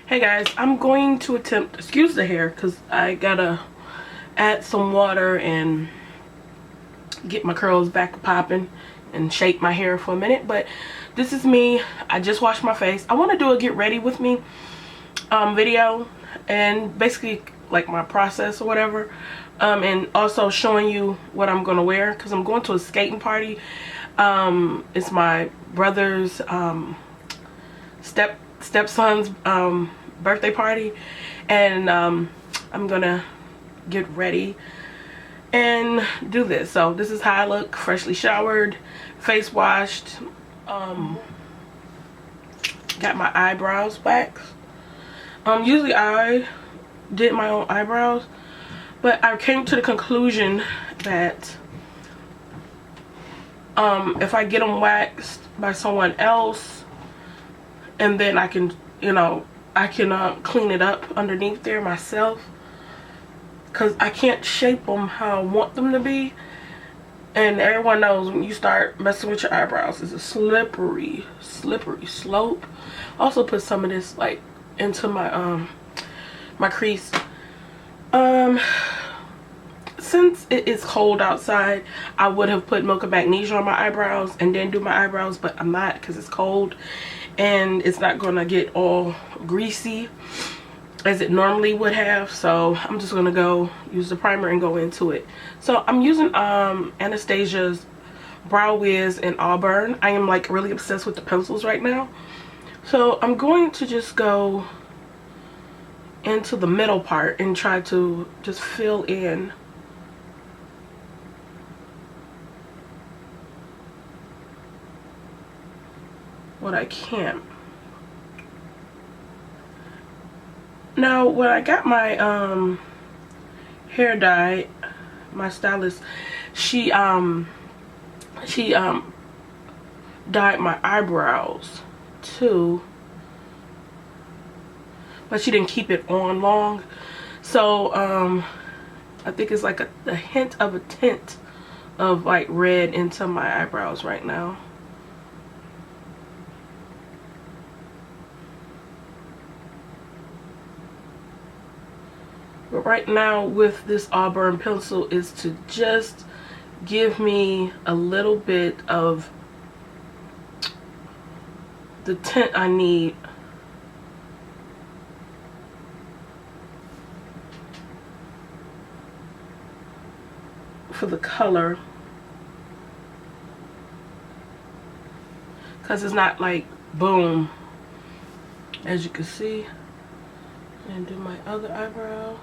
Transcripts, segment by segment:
Hey guys, I'm going to attempt, excuse the hair, because I gotta add some water and get my curls back popping and shape my hair for a minute. But this is me. I just washed my face. I want to do a get ready with me video, and basically like my process or whatever, and also showing you what I'm gonna wear because I'm going to a skating party. It's my brother's stepson's birthday party, and I'm gonna get ready and do this. So this is how I look, freshly showered, face washed, got my eyebrows waxed. Usually I did my own eyebrows, but I came to the conclusion that if I get them waxed by someone else, and then I can, I can clean it up underneath there myself, because I can't shape them how I want them to be. And everyone knows when you start messing with your eyebrows, it's a slippery slope. Also put some of this like into my my crease. Since it is cold outside, I would have put milk of magnesia on my eyebrows and then do my eyebrows, but I'm not, because it's cold and it's not gonna get all greasy as it normally would have. So I'm just gonna go use the primer and go into it. So I'm using Anastasia's Brow Wiz in Auburn. I am like really obsessed with the pencils right now, so I'm going to just go into the middle part and try to just fill in what I can. Now when I got my hair dyed, my stylist, she dyed my eyebrows too, but she didn't keep it on long. So I think it's like a hint of a tint of like red into my eyebrows right now. But right now with this Auburn pencil is to just give me a little bit of the tint I need for the color, because it's not like boom, as you can see. And do my other eyebrow.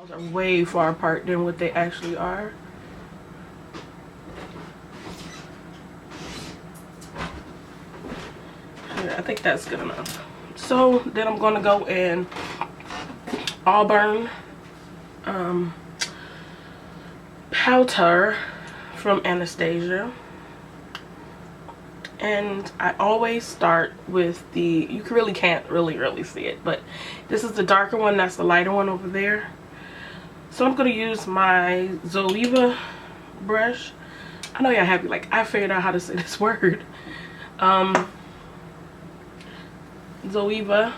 Eyebrows are way far apart than what they actually are. Yeah, I think that's good enough. So then I'm gonna go in Auburn powder from Anastasia, and I always start with the, you really can't really see it, but this is the darker one, that's the lighter one over there. So I'm gonna use my Zoeva brush. I know y'all happy, like I figured out how to say this word. Zoeva.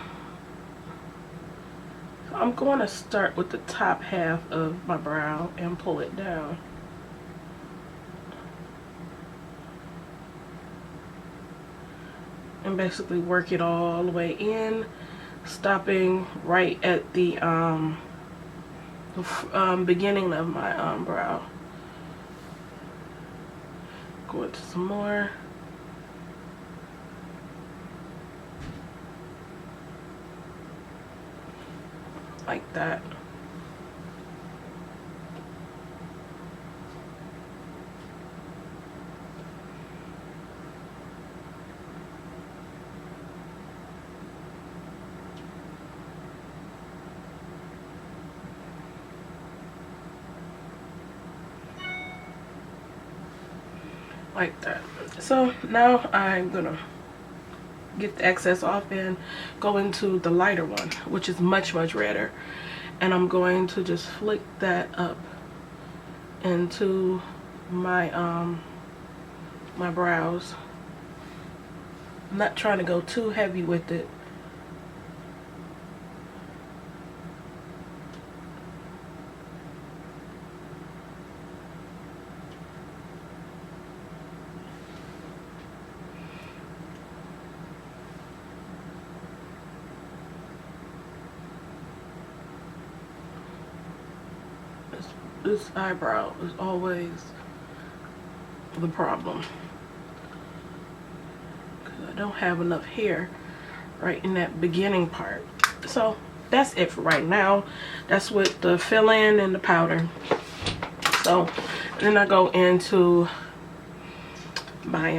I'm going to start with the top half of my brow and pull it down. And basically work it all the way in, stopping right at the beginning of my brow. Go into some more. Like that. like that. So now I'm gonna get the excess off and go into the lighter one, which is much redder, and I'm going to just flick that up into my my brows. I'm not trying to go too heavy with it. This eyebrow is always the problem, because I don't have enough hair right in that beginning part. So that's it for right now. That's with the fill-in and the powder. So then I go into my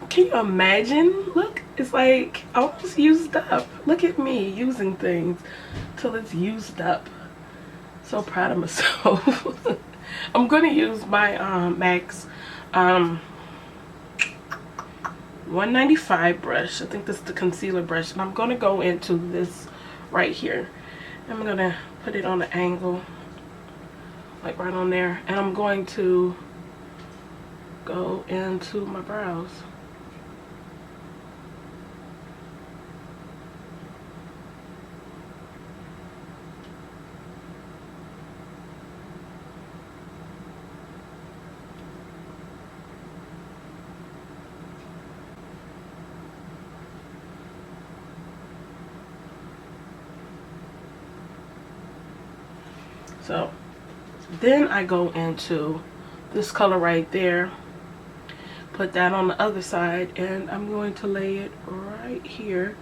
can you imagine? Look, it's like almost used up. Look at me using things till it's used up. So proud of myself. I'm gonna use my MAC's 195 brush. I think this is the concealer brush, and I'm gonna go into this right here. I'm gonna put it on an angle, like right on there, and I'm going to go into my brows. So then I go into this color right there, put that on the other side, and I'm going to lay it right here.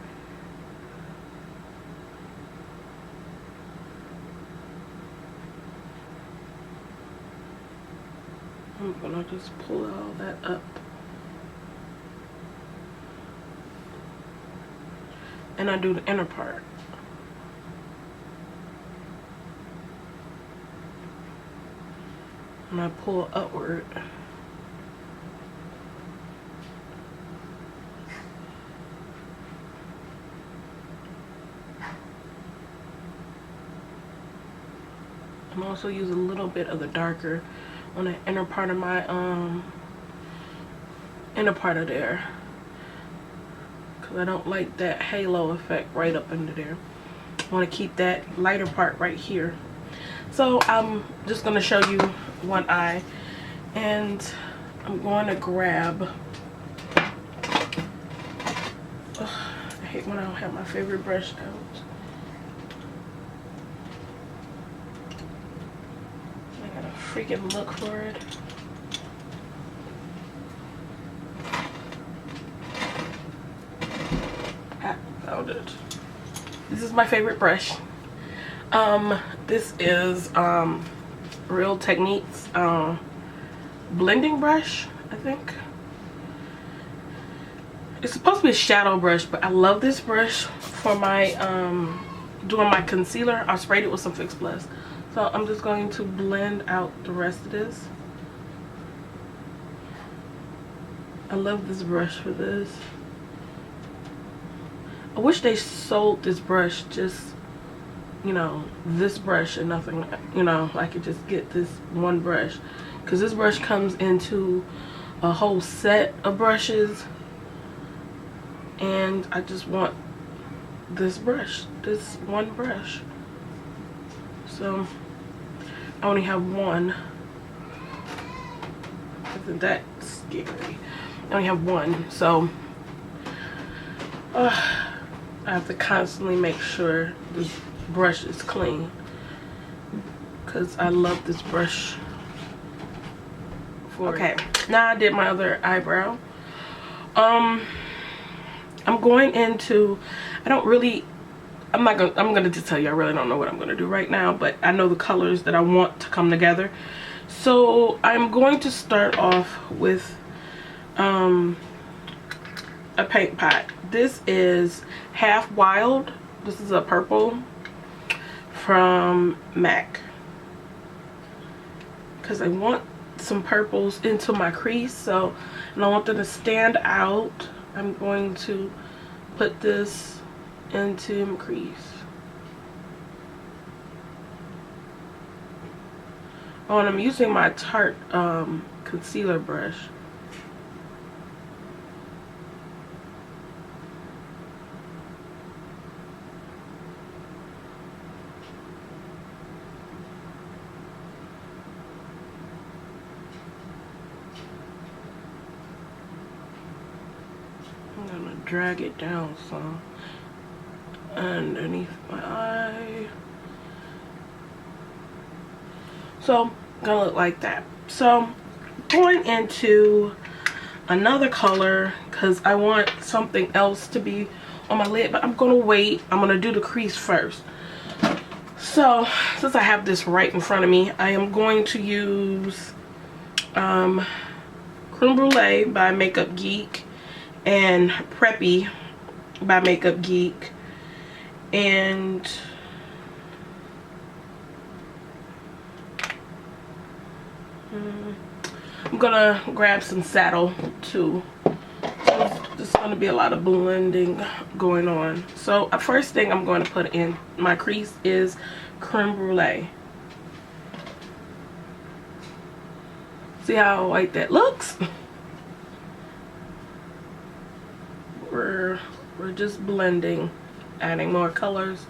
I'm gonna just pull all that up. And I do the inner part. And I pull upward. I'm also use a little bit of the darker on the inner part of my inner part of there, because I don't like that halo effect right up under there. I want to keep that lighter part right here. So I'm just going to show you one eye, and I'm going to grab, I hate when I don't have my favorite brush out. I gotta freaking look for it. I found it. This is my favorite brush. This is Real Techniques blending brush, I think. It's supposed to be a shadow brush, but I love this brush for my doing my concealer. I sprayed it with some Fix Plus. So I'm just going to blend out the rest of this. I love this brush for this. I wish they sold this brush just, you know, this brush and nothing, you know, I could just get this one brush, because this brush comes into a whole set of brushes, and I just want this brush, this one brush. So I only have one. Isn't that scary? I only have one, so I have to constantly make sure this brush is clean, because I love this brush for okay it. Now I did my other eyebrow. I'm going into, I'm gonna just tell you, I really don't know what I'm gonna do right now, but I know the colors that I want to come together. So I'm going to start off with a paint pot. This is Half Wild. This is a purple from MAC, because I want some purples into my crease, so, and I want them to stand out. I'm going to put this into my crease. Oh, and I'm using my Tarte concealer brush. I'm gonna drag it down some underneath my eye. So gonna look like that. So going into another color because I want something else to be on my lid, but I'm gonna wait. I'm gonna do the crease first. So since I have this right in front of me, I am going to use Creme Brulee by Makeup Geek and Preppy by Makeup Geek, and I'm gonna grab some saddle too. There's gonna be a lot of blending going on. So first thing I'm going to put in my crease is Creme Brulee. See how white that looks? We're just blending, adding more colors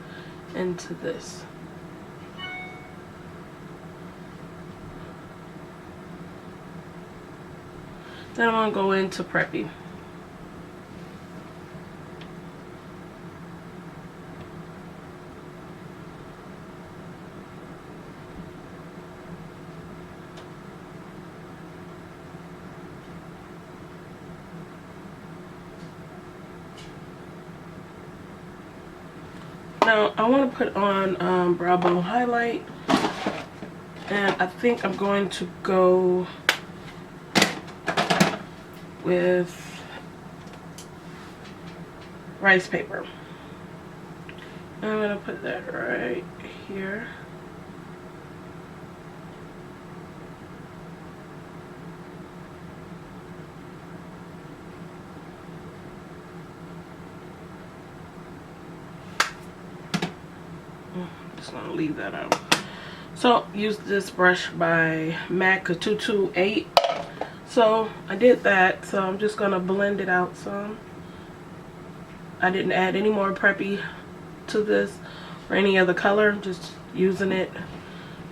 into this. Then I'm gonna go into Preppy. Now I want to put on Brow Bone highlight, and I think I'm going to go with rice paper. I'm gonna put that right here. Just gonna leave that out. So use this brush by MAC 228. So I did that, so I'm just gonna blend it out some. I didn't add any more Preppy to this or any other color. I'm just using it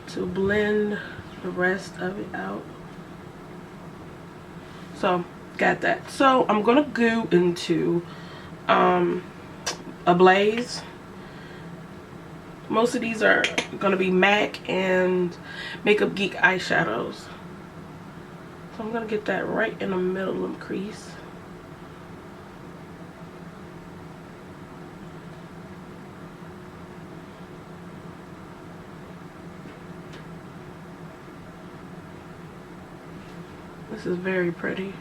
to blend the rest of it out. So got that. So I'm gonna go into a Blaze. Most of these are gonna be MAC and Makeup Geek eyeshadows. So I'm gonna get that right in the middle of the crease. This is very pretty.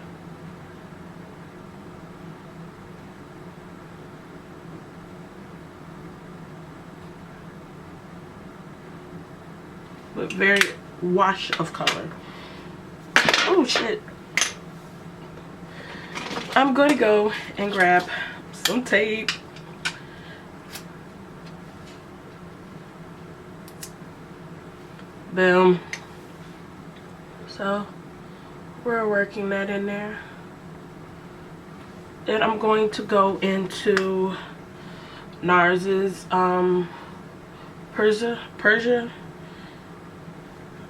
But very wash of color. Oh shit. I'm going to go and grab some tape. Boom. So we're working that in there. Then I'm going to go into NARS's Persia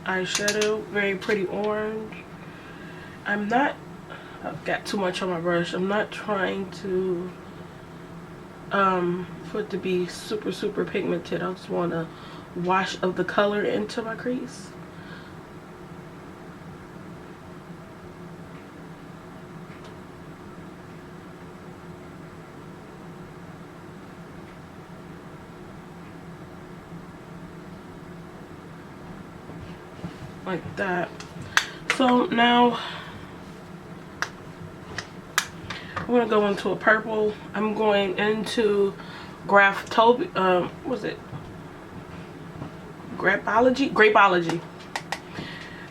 eyeshadow. Very pretty orange. I've got too much on my brush. I'm not trying to for it to be super pigmented. I just want a wash of the color into my crease. Like that. So now I'm gonna go into a purple. I'm going into Grapology.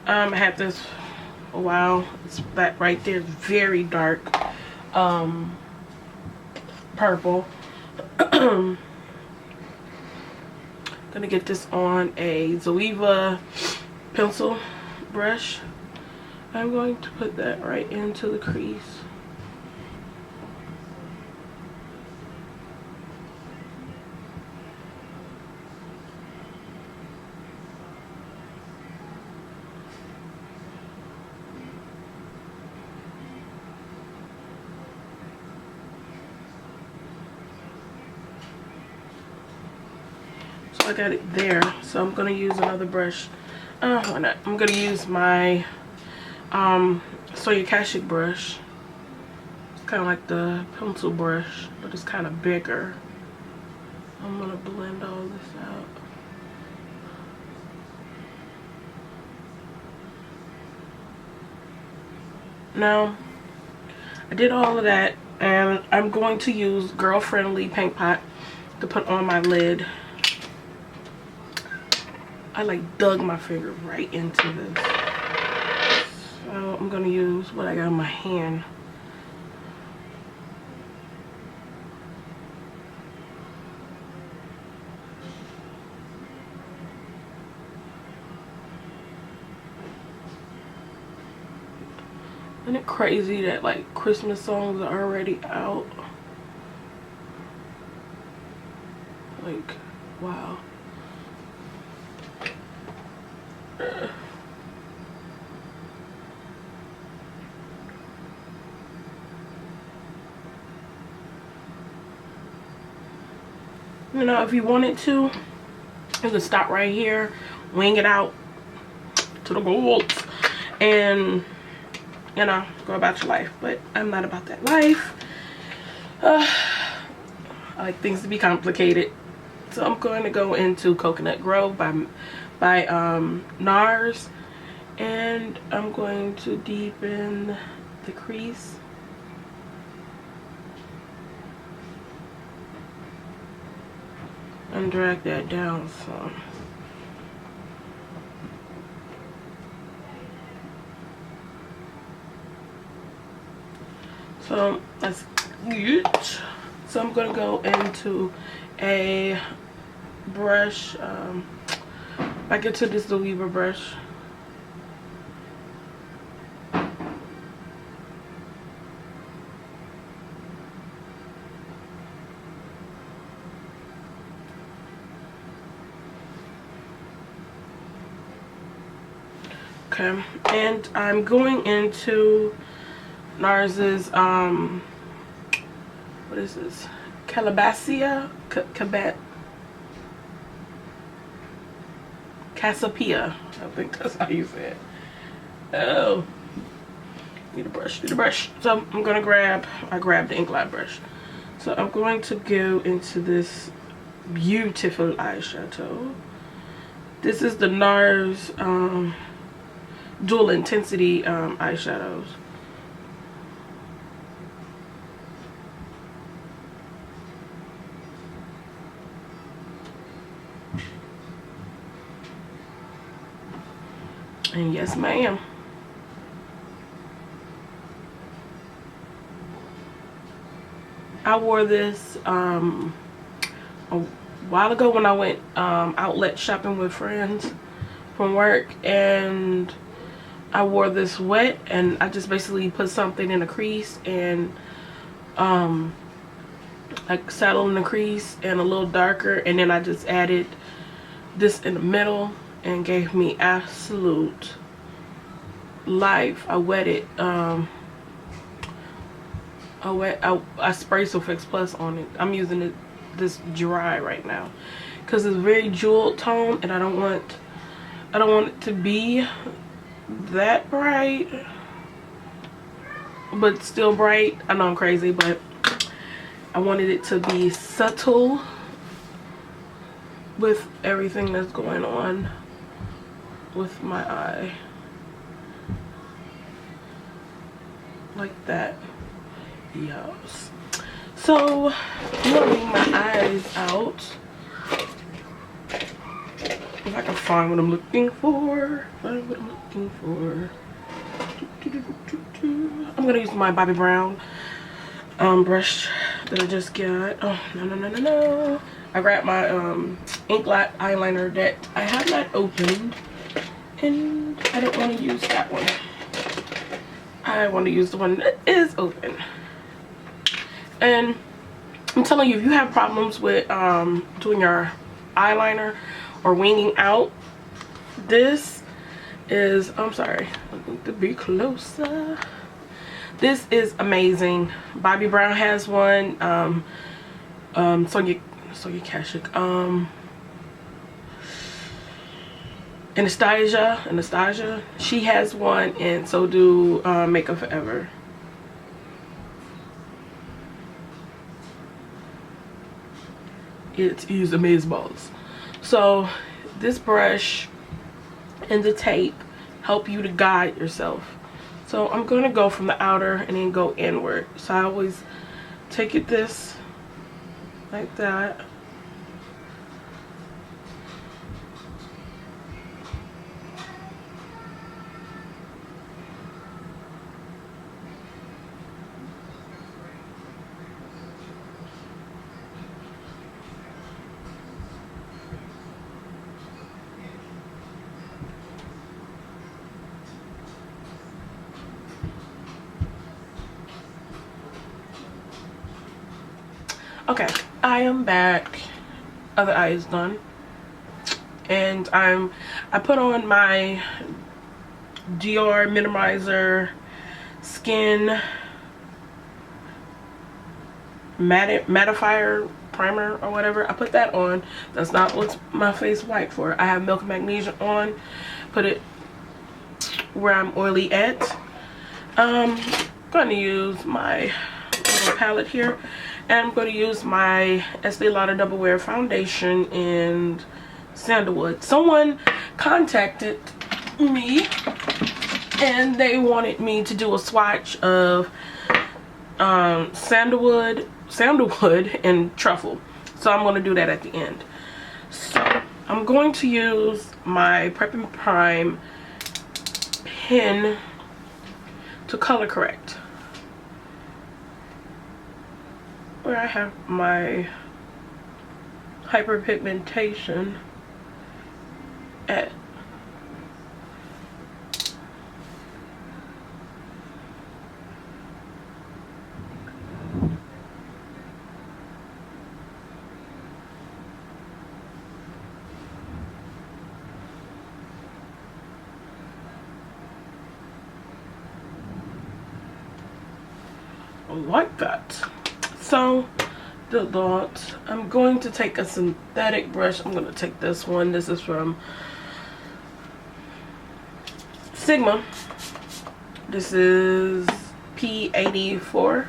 I have this a while. It's that right there, very dark purple. Gonna get this on a Zoeva pencil brush. I'm going to put that right into the crease. I got it there, so I'm gonna use another brush. Why not? I'm gonna use my Soyakashik brush. It's kind of like the pencil brush, but it's kind of bigger. I'm gonna blend all this out. Now, I did all of that, and I'm going to use Girl Friendly Paint Pot to put on my lid. I like dug my finger right into this. So I'm gonna use what I got in my hand. Isn't it crazy that like Christmas songs are already out? Like, wow. You know, if you wanted to, you could stop right here, wing it out to the gold, and you know, go about your life. But I'm not about that life. I like things to be complicated, so I'm going to go into Coconut Grove by NARS, and I'm going to deepen the crease. And drag that down some. So that's good. So I'm gonna go into a brush, back into this Zoeva brush. Okay, and I'm going into NARS's what is this? Cassiopeia. I think that's how you say it. Oh, need a brush, need a brush. So I'm gonna I grabbed the Inkblot brush. So I'm going to go into this beautiful eyeshadow. This is the NARS dual intensity eyeshadows. And yes, ma'am. I wore this a while ago when I went outlet shopping with friends from work, and I wore this wet, and I just basically put something in a crease and like settled in the crease and a little darker, and then I just added this in the middle and gave me absolute life. I wet it. I spray Fix Plus on it. I'm using this dry right now because it's very jeweled tone, and I don't want it to be that bright, but still bright. I know I'm crazy, but I wanted it to be subtle with everything that's going on with my eye, like that. Yes. So I'm gonna leave my eyes out if I can find what I'm looking for. I'm gonna use my Bobbi Brown brush that I just got. Oh, no. I grabbed my ink blot eyeliner that I have not opened, and I don't want to use that one. I want to use the one that is open. And I'm telling you, if you have problems with doing your eyeliner or winging out, this is, I'm sorry, I need to be closer. This is amazing. Bobbi Brown has one. Sonia Kashuk. Anastasia, she has one, and so do Makeup Forever. It is amazeballs. So this brush and the tape help you to guide yourself. So I'm going to go from the outer and then go inward. So I always take it this like that. Okay, I am back. Other eye is done, and I put on my Dior Minimizer Skin mattifier primer or whatever. I put that on. That's not what's my face white for. I have Milk and Magnesia on. Put it where I'm oily at. I'm going to use my little palette here. And I'm going to use my Estee Lauder Double Wear Foundation in Sandalwood. Someone contacted me and they wanted me to do a swatch of sandalwood and truffle. So I'm going to do that at the end. So I'm going to use my Prep and Prime pen to color correct. Where I have my hyperpigmentation at. Like that. So the dot, I'm going to take a synthetic brush. I'm going to take this one. This is from Sigma. This is P84.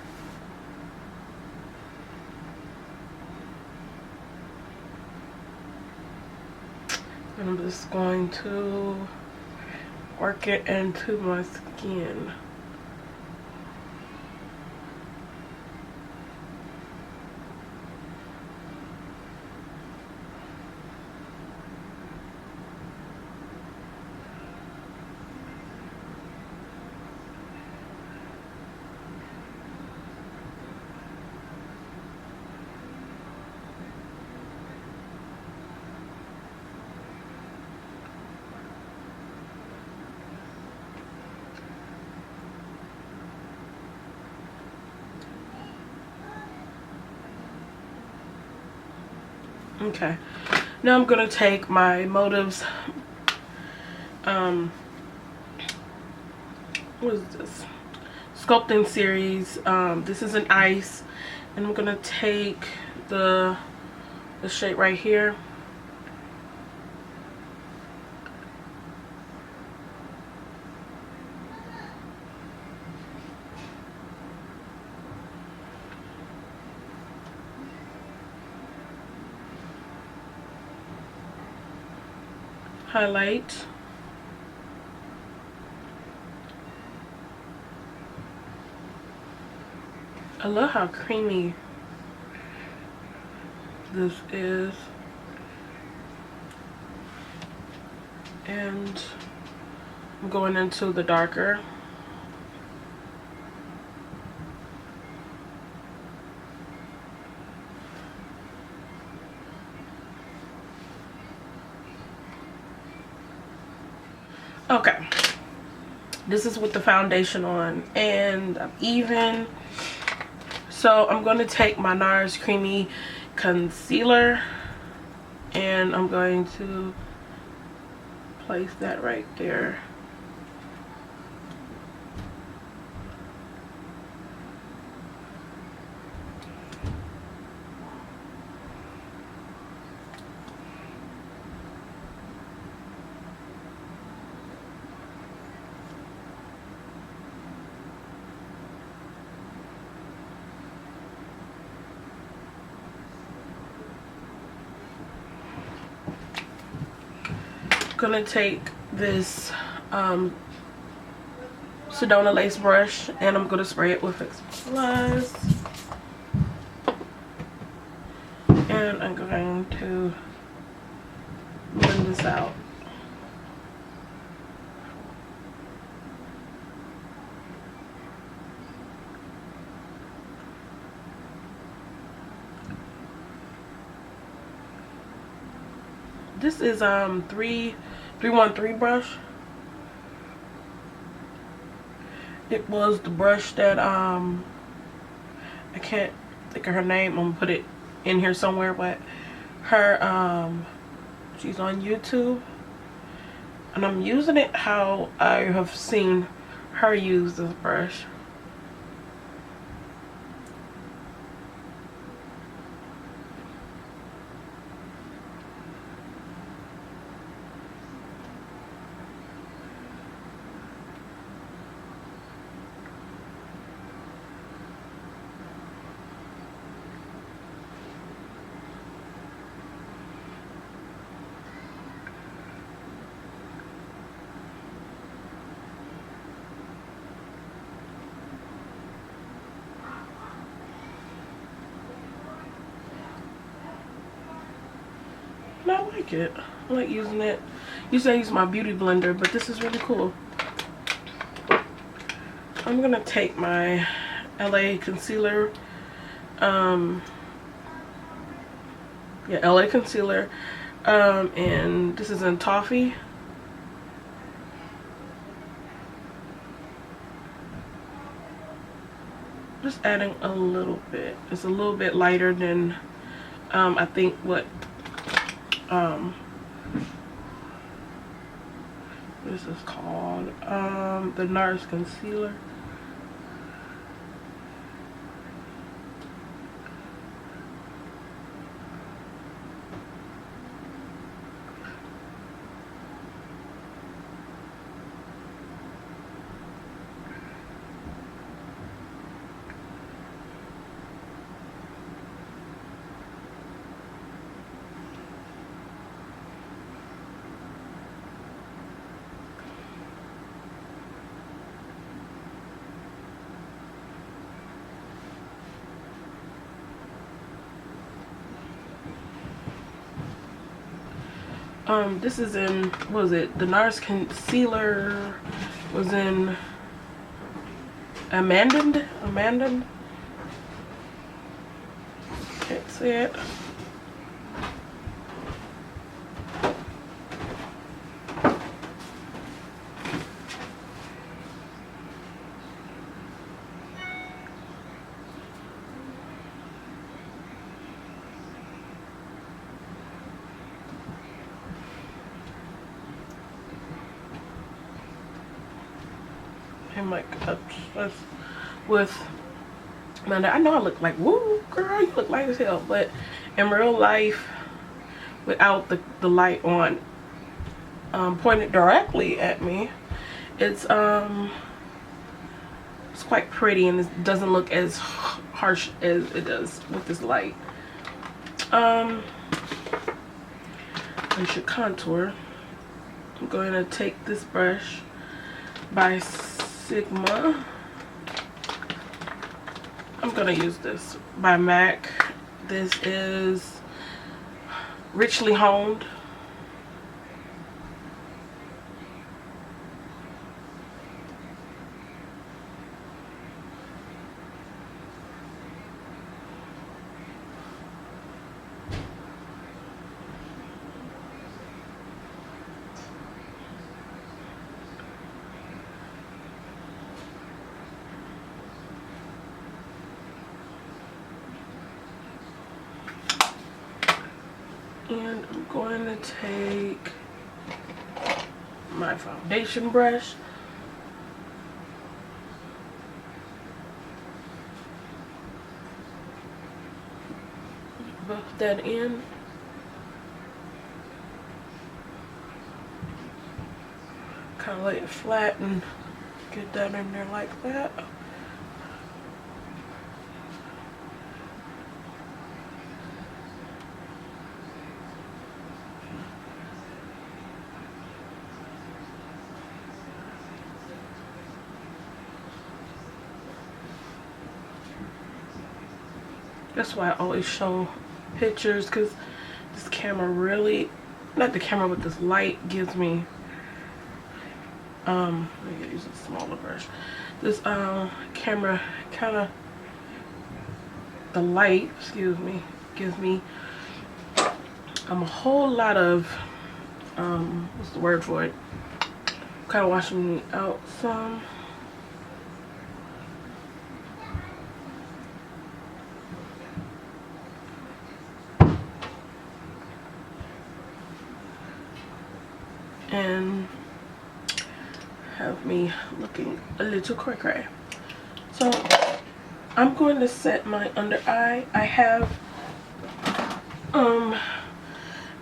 And I'm just going to work it into my skin. Okay, now I'm gonna take my Motives, what is this? Sculpting series. This is an ice, and I'm gonna take the shade right here. Highlight. I love how creamy this is. And I'm going into the darker. Okay, this is with the foundation on, and I'm even. So I'm going to take my NARS Creamy Concealer, and I'm going to place that right there. Gonna take this Sedona lace brush, and I'm gonna spray it with Fix Plus, and I'm going to blend this out. This is 313 brush. It was the brush that I can't think of her name. I'm gonna put it in here somewhere, but her she's on YouTube, and I'm using it how I have seen her use this brush. And I like it. I like using it. Usually I use my beauty blender, but this is really cool. I'm gonna take my LA concealer. Yeah, LA concealer. And this is in Toffee. Just adding a little bit. It's a little bit lighter than I think what this is called, the NARS concealer. This is in, what was it? The NARS concealer was in Amandine? Can't see it. I'm like obsessed with Amanda. I know I look like, woo, girl, you look light as hell, but in real life, without the light on pointed directly at me, it's quite pretty, and it doesn't look as harsh as it does with this light. I should contour. I'm going to take this brush by Sigma. I'm gonna use this by MAC. This is Richly Honed. And I'm going to take my foundation brush. Buff that in. Kind of lay it flat and get that in there like that. That's why I always show pictures, because this camera really, not the camera, but this light gives me, let me use a smaller brush. This camera kind of, the light, excuse me, gives me a whole lot of, what's the word for it? Kind of washing me out some. And have me looking a little cray-cray. So I'm going to set my under eye. I have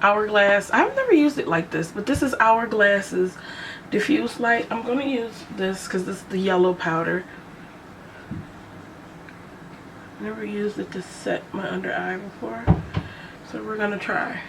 Hourglass. I've never used it like this, but this is Hourglass's diffuse light. I'm going to use this because this is the yellow powder. Never used it to set my under eye before, so we're going to try.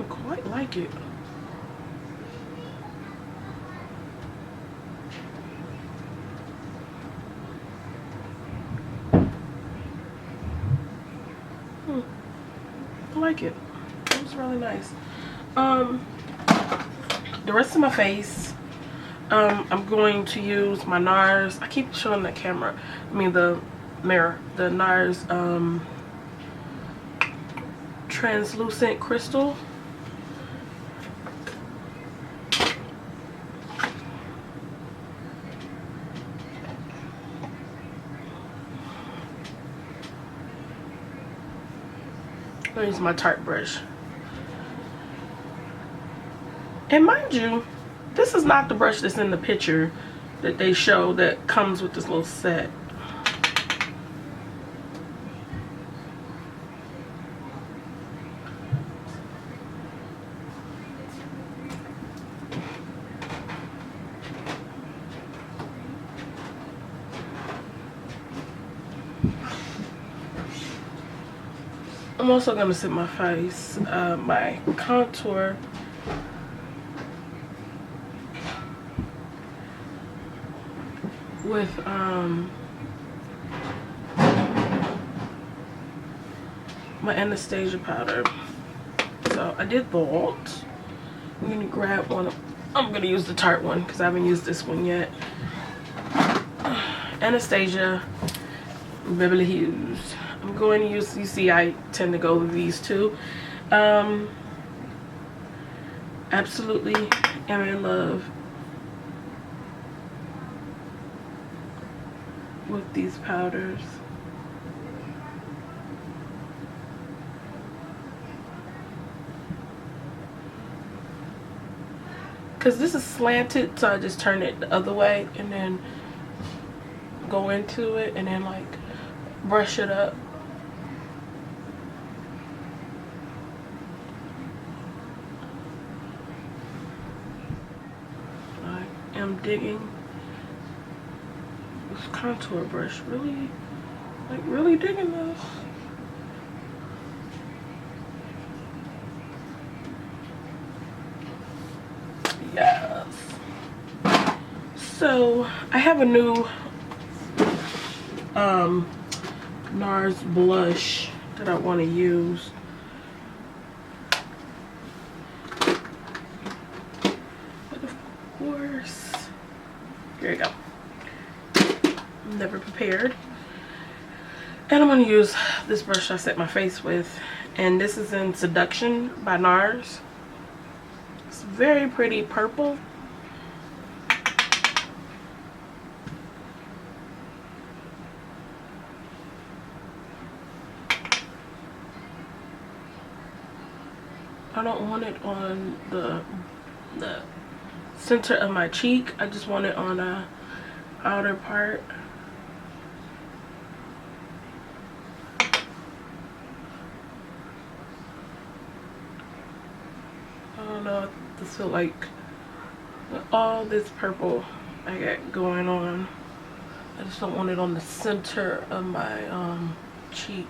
Quite like it. I like it. It was really nice. The rest of my face, I'm going to use my NARS. I keep showing the camera, I mean the mirror, the NARS translucent crystal. I'm gonna use my Tarte brush. And mind you, this is not the brush that's in the picture that they show that comes with this little set. I'm also gonna set my face, my contour with my Anastasia powder. So I did that. I'm gonna grab one. I'm gonna use the Tarte one because I haven't used this one yet. Anastasia Beverly Hills. I'm going to use, you see I tend to go with these two. Absolutely am in love with these powders. Because this is slanted, so I just turn it the other way and then go into it and then like brush it up. I am digging this contour brush, really digging this. Yes. So I have a new NARS blush that I want to use. But of course Here you go. I'm never prepared. And I'm going to use this brush I set my face with. And this is in Seduction by NARS. It's very pretty purple. I don't want it on the center of my cheek. I just want it on the outer part. I don't know what this feel like with all this purple I got going on. I just don't want it on the center of my cheek.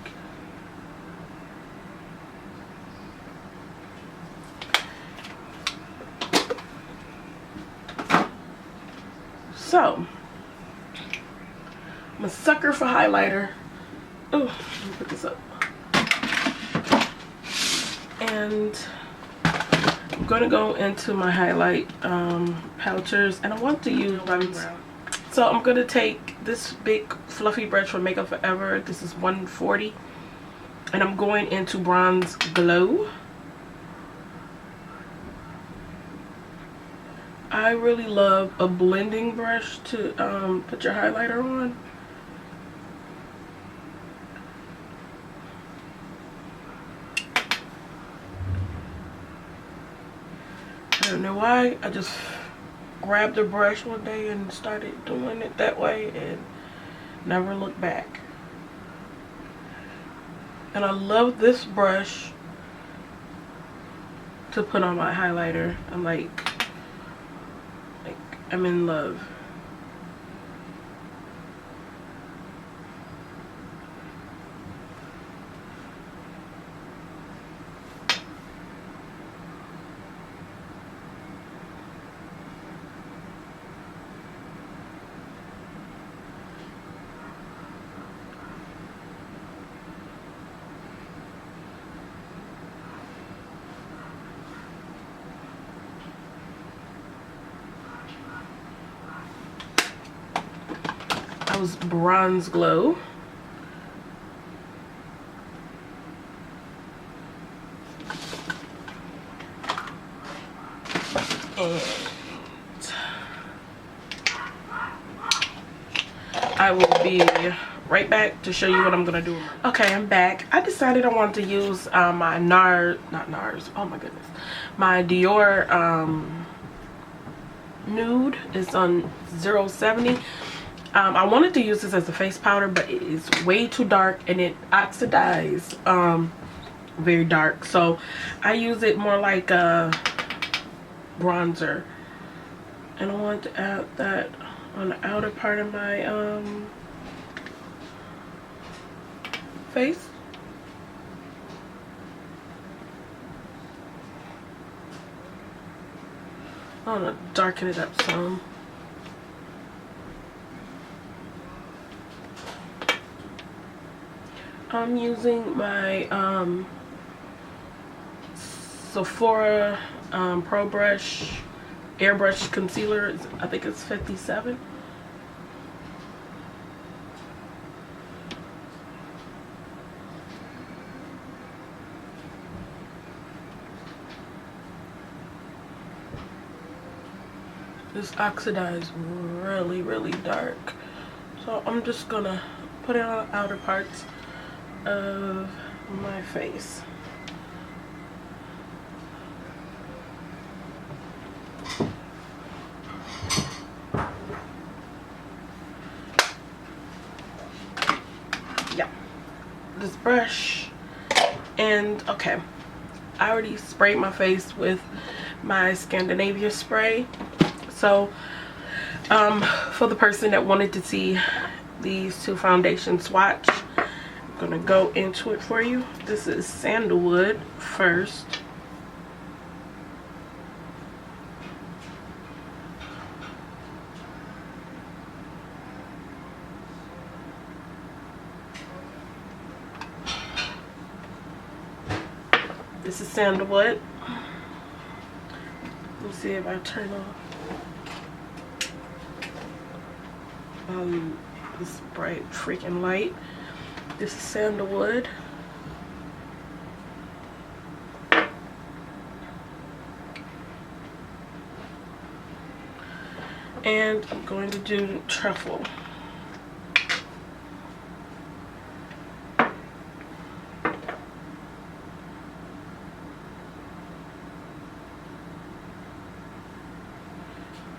So I'm a sucker for highlighter. Oh, let me put this up. And I'm gonna go into my highlight pouchers, and I want to use so I'm gonna take this big fluffy brush from Makeup Forever. This is 140, and I'm going into Bronze Glow. I really love a blending brush to put your highlighter on. I don't know why, I just grabbed a brush one day and started doing it that way and never looked back. And I love this brush to put on my highlighter. I'm in love. That was Bronze Glow. And I will be right back to show you what I'm gonna do. Okay, I'm back. I decided I wanted to use my NARS, oh my goodness, my Dior nude. It's on 070. I wanted to use this as a face powder, but it is way too dark and it oxidized very dark, so I use it more like a bronzer, and I want to add that on the outer part of my face. I want to darken it up some. I'm using my Sephora Pro Brush Airbrush Concealer. I think it's 57. This oxidized really, really dark. So I'm just gonna put it on the outer parts of my face. Yeah, this brush, and okay, I already sprayed my face with my Scandinavia spray. So for the person that wanted to see these two foundation swatch, I'm gonna go into it for you. This is Sandalwood first. This is Sandalwood. Let's see if I turn off. This bright freaking light. This is sandalwood. And I'm going to do truffle.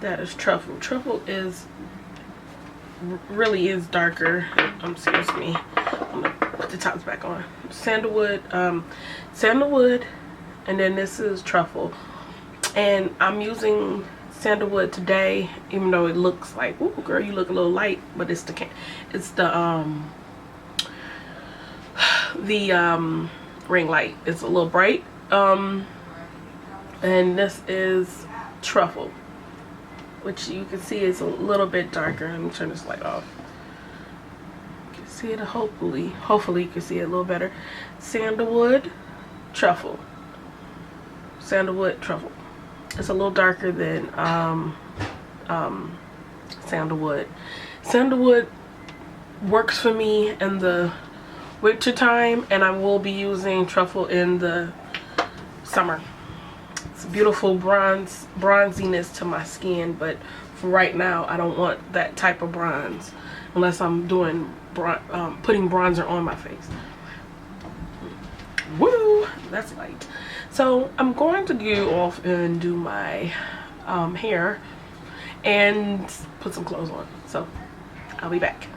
That is truffle. Truffle is really is darker. Excuse me. I'm gonna put the tops back on. Sandalwood, sandalwood, and then this is truffle. And I'm using sandalwood today, even though it looks like, ooh girl, you look a little light, but it's the ring light. It's a little bright. And this is truffle, which you can see is a little bit darker. Let me turn this light off. You can see it, hopefully you can see it a little better. Sandalwood, truffle. Sandalwood, truffle. It's a little darker than sandalwood. Sandalwood works for me in the winter time, and I will be using truffle in the summer. It's beautiful bronziness to my skin, but for right now I don't want that type of bronze unless I'm doing putting bronzer on my face. Woo, that's light. So I'm going to go off and do my hair and put some clothes on. So I'll be back.